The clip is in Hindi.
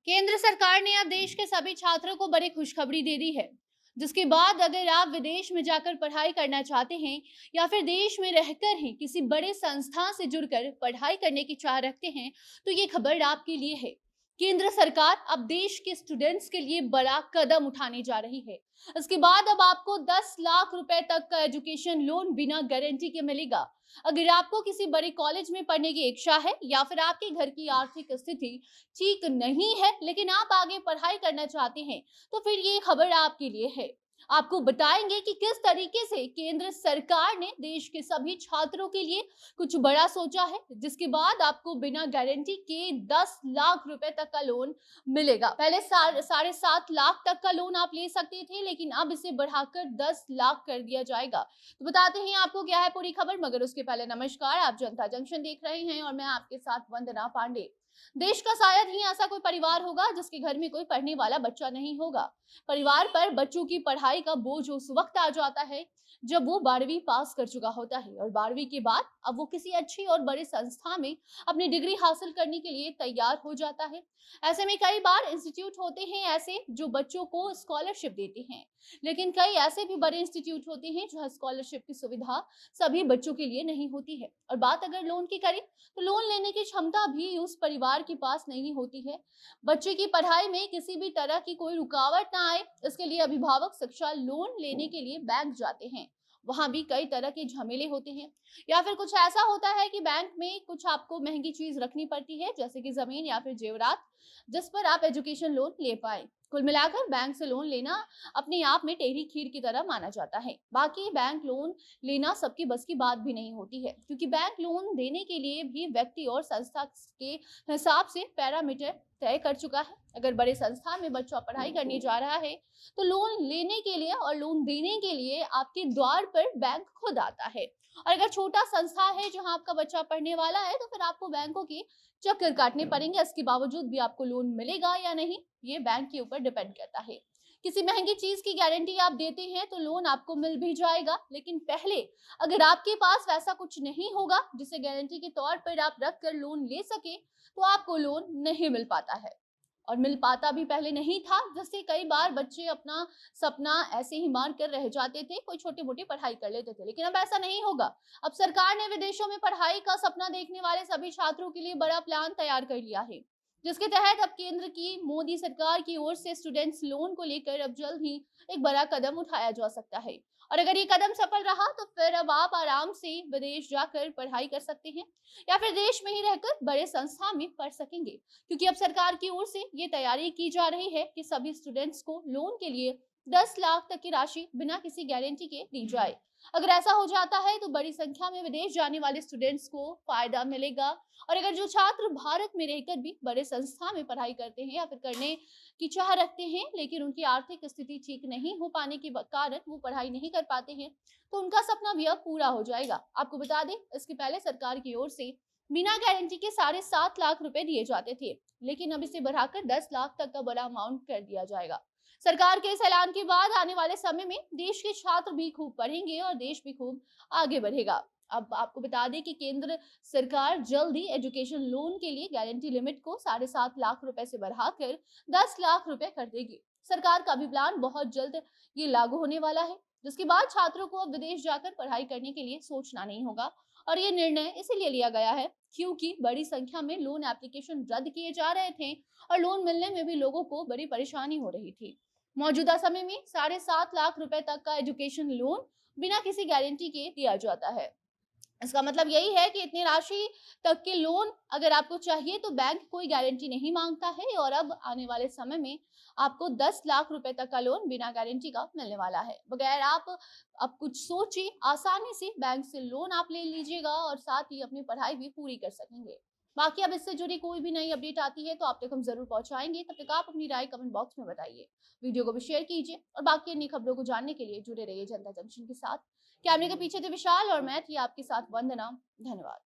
केंद्र सरकार ने अब देश के सभी छात्रों को बड़ी खुशखबरी दे दी है, जिसके बाद अगर आप विदेश में जाकर पढ़ाई करना चाहते हैं या फिर देश में रहकर ही किसी बड़े संस्था से जुड़कर पढ़ाई करने की चाह रखते हैं, तो ये खबर आपके लिए है। केंद्र सरकार अब देश के स्टूडेंट्स के लिए बड़ा कदम उठाने जा रही है। इसके बाद अब आपको 10 लाख रुपए तक का एजुकेशन लोन बिना गारंटी के मिलेगा। अगर आपको किसी बड़े कॉलेज में पढ़ने की इच्छा है या फिर आपके घर की आर्थिक स्थिति ठीक नहीं है लेकिन आप आगे पढ़ाई करना चाहते हैं, तो फिर ये खबर आपके लिए है। आपको बताएंगे कि किस तरीके से केंद्र सरकार ने देश के सभी छात्रों के लिए कुछ बड़ा सोचा है, जिसके बाद आपको बिना गारंटी के 10 लाख रुपए तक का लोन मिलेगा। पहले 7.5 लाख तक का लोन आप ले सकते थे, लेकिन अब इसे बढ़ाकर 10 लाख कर दिया जाएगा। तो बताते हैं आपको क्या है पूरी खबर, मगर उसके पहले नमस्कार, आप जनता जंक्शन देख रहे हैं और मैं आपके साथ वंदना पांडे। देश का शायद ही ऐसा कोई परिवार होगा जिसके घर में कोई पढ़ने वाला बच्चा नहीं होगा। परिवार पर बच्चों की पढ़ाई का बोझ उस वक्त आ जाता है जब वो 12वीं पास कर चुका होता है और 12वीं के बाद अब वो किसी अच्छी और बड़े संस्था में अपनी डिग्री हासिल करने के लिए तैयार हो जाता है। ऐसे में कई बार इंस्टीट्यूट होते हैं ऐसे जो बच्चों को स्कॉलरशिप देते हैं, लेकिन कई ऐसे भी बड़े इंस्टीट्यूट होते हैं जहाँ स्कॉलरशिप की सुविधा सभी बच्चों के लिए नहीं होती है। और बात अगर लोन की करें तो लोन लेने की क्षमता भी उस परिवार के पास नहीं होती है। बच्चे की पढ़ाई में किसी भी तरह की कोई रुकावट ना आए, इसके लिए अभिभावक शिक्षा लोन लेने के लिए बैंक जाते हैं। वहां भी कई तरह के झमेले होते हैं, या फिर कुछ ऐसा होता है कि बैंक में कुछ आपको महंगी चीज रखनी पड़ती है, जैसे कि जमीन या फिर जेवरात, जिस पर आप एजुकेशन लोन ले पाए। कुल मिलाकर बैंक से लोन लेना अपने आप में टेढ़ी खीर की तरह माना जाता है। बाकी बैंक लोन लेना सबकी बस की बात भी नहीं होती है, क्योंकि बैंक लोन देने के लिए भी व्यक्ति और संस्था के हिसाब से पैरामीटर तय कर चुका है। अगर बड़े संस्था में बच्चा पढ़ाई करने जा रहा है तो लोन लेने के लिए और लोन देने के लिए आपके द्वार पर बैंक खुद आता है। और अगर छोटा संस्था है जहां आपका बच्चा पढ़ने वाला है तो फिर आपको बैंकों के चक्कर काटने पड़ेंगे। इसके बावजूद भी आपको लोन मिलेगा या नहीं, ये बैंक के ऊपर डिपेंड करता है। किसी महंगी चीज की गारंटी आप देते हैं तो लोन आपको मिल भी जाएगा, लेकिन पहले अगर आपके पास वैसा कुछ नहीं होगा जिसे गारंटी के तौर पर आप रख कर लोन ले सके, तो आपको लोन नहीं मिल पाता है। और मिल पाता भी पहले नहीं था, जिससे कई बार बच्चे अपना सपना ऐसे ही मार कर रह जाते थे, कोई छोटी मोटी पढ़ाई कर लेते थे। लेकिन अब ऐसा नहीं होगा। अब सरकार ने विदेशों में पढ़ाई का सपना देखने वाले सभी छात्रों के लिए बड़ा प्लान तैयार कर लिया है, जिसके तहत अब केंद्र की मोदी सरकार की ओर से स्टूडेंट्स लोन को लेकर अब जल्द ही एक बड़ा कदम उठाया जा सकता है। और अगर ये कदम सफल रहा तो फिर अब आप आराम से विदेश जाकर पढ़ाई कर सकते हैं या फिर देश में ही रहकर बड़े संस्था में पढ़ सकेंगे, क्योंकि अब सरकार की ओर से ये तैयारी की जा रही है कि सभी स्टूडेंट्स को लोन के लिए 10 लाख तक की राशि बिना किसी गारंटी के दी जाए। अगर ऐसा हो जाता है तो बड़ी संख्या में विदेश जाने वाले स्टूडेंट्स को फायदा मिलेगा। और अगर जो छात्र भारत में रहकर भी बड़े संस्था में पढ़ाई करते हैं या फिर करने की चाह रखते हैं, लेकिन उनकी आर्थिक स्थिति ठीक नहीं हो पाने के कारण वो पढ़ाई नहीं कर पाते हैं, तो उनका सपना भी अब पूरा हो जाएगा। आपको बता दें, इसके पहले सरकार की ओर से बिना गारंटी के 7.5 लाख रुपए दिए जाते थे, लेकिन अब इसे बढ़ाकर 10 लाख तक का बड़ा अमाउंट कर दिया जाएगा। सरकार के इस ऐलान के बाद आने वाले समय में देश के छात्र भी खूब पढ़ेंगे और देश भी खूब आगे बढ़ेगा। अब आपको बता दें कि केंद्र सरकार जल्द ही एजुकेशन लोन के लिए गारंटी लिमिट को 7.5 लाख रुपए से बढ़ाकर 10 लाख रुपए कर देगी। सरकार का भी प्लान बहुत जल्द ये लागू होने वाला है, जिसके बाद छात्रों को अब विदेश जाकर पढ़ाई करने के लिए सोचना नहीं होगा। और ये निर्णय इसीलिए लिया गया है क्योंकि बड़ी संख्या में लोन एप्लीकेशन रद्द किए जा रहे थे और लोन मिलने में भी लोगों को बड़ी परेशानी हो रही थी। मौजूदा समय में 7.5 लाख रुपए तक का एजुकेशन लोन बिना किसी गारंटी के दिया जाता है। इसका मतलब यही है कि इतनी राशि तक के लोन अगर आपको चाहिए तो बैंक कोई गारंटी नहीं मांगता है, और अब आने वाले समय में आपको 10 लाख रुपए तक का लोन बिना गारंटी का मिलने वाला है। बगैर आप अब कुछ सोचे आसानी से बैंक से लोन आप ले लीजिएगा और साथ ही अपनी पढ़ाई भी पूरी कर सकेंगे। बाकी अब इससे जुड़ी कोई भी नई अपडेट आती है तो आप तक हम जरूर पहुंचाएंगे। तब तक आप अपनी राय कमेंट बॉक्स में बताइए, वीडियो को भी शेयर कीजिए और बाकी अन्य खबरों को जानने के लिए जुड़े रहिए जनता जंक्शन के साथ। कैमरे के पीछे थे विशाल और मैं थी आपके साथ वंदना। धन्यवाद।